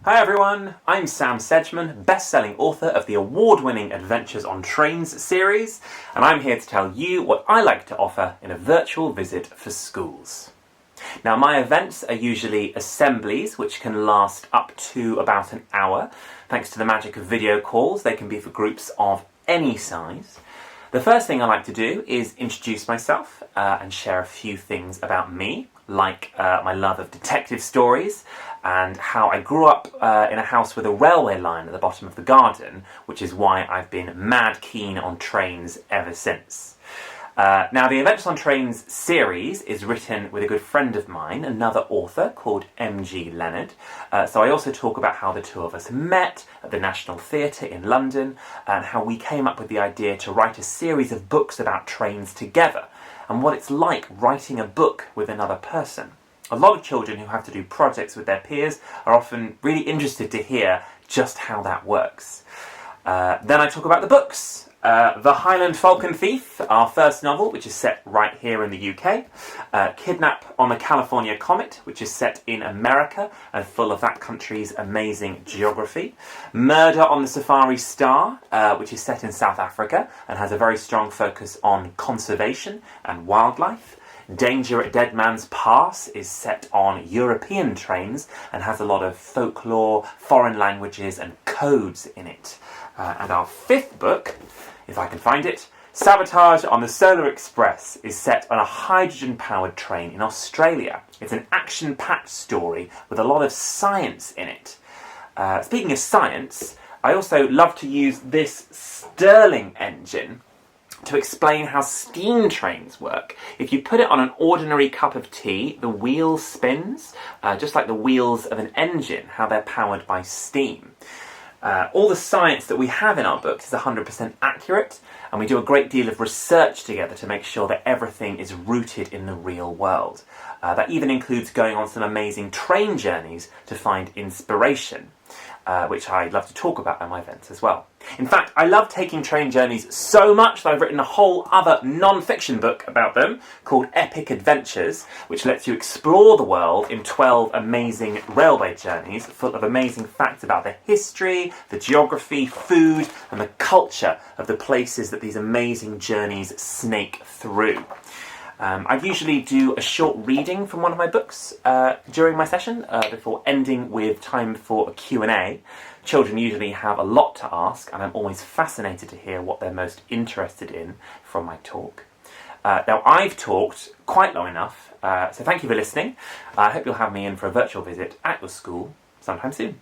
Hi everyone, I'm Sam Sedgeman, best-selling author of the award-winning Adventures on Trains series, and I'm here to tell you what I like to offer in a virtual visit for schools. Now, my events are usually assemblies which can last up to about an hour. Thanks to the magic of video calls, they can be for groups of any size. The first thing I like to do is introduce myself and share a few things about me, like my love of detective stories and how I grew up in a house with a railway line at the bottom of the garden, which is why I've been mad keen on trains ever since. Now, the Adventures on Trains series is written with a good friend of mine, another author called M.G. Leonard. So I also talk about how the two of us met at the National Theatre in London and how we came up with the idea to write a series of books about trains together and what it's like writing a book with another person. A lot of children who have to do projects with their peers are often really interested to hear just how that works. Then I talk about the books. The Highland Falcon Thief, our first novel, which is set right here in the UK. Kidnap on the California Comet, which is set in America and full of that country's amazing geography. Murder on the Safari Star, which is set in South Africa and has a very strong focus on conservation and wildlife. Danger at Dead Man's Pass is set on European trains and has a lot of folklore, foreign languages and codes in it. And our fifth book, if I can find it, Sabotage on the Solar Express, is set on a hydrogen-powered train in Australia. It's an action-packed story with a lot of science in it. Speaking of science, I also love to use this Stirling engine to explain how steam trains work. If you put it on an ordinary cup of tea, the wheel spins, just like the wheels of an engine, how they're powered by steam. All the science that we have in our books is 100% accurate, and we do a great deal of research together to make sure that everything is rooted in the real world. That even includes going on some amazing train journeys to find inspiration, which I love to talk about at my events as well. In fact, I love taking train journeys so much that I've written a whole other non-fiction book about them called Epic Adventures, which lets you explore the world in 12 amazing railway journeys full of amazing facts about the history, the geography, food, and the culture of the places that these amazing journeys snake through. I usually do a short reading from one of my books during my session before ending with time for a Q&A. Children usually have a lot to ask, and I'm always fascinated to hear what they're most interested in from my talk. Now, I've talked quite long enough, so thank you for listening. I hope you'll have me in for a virtual visit at your school sometime soon.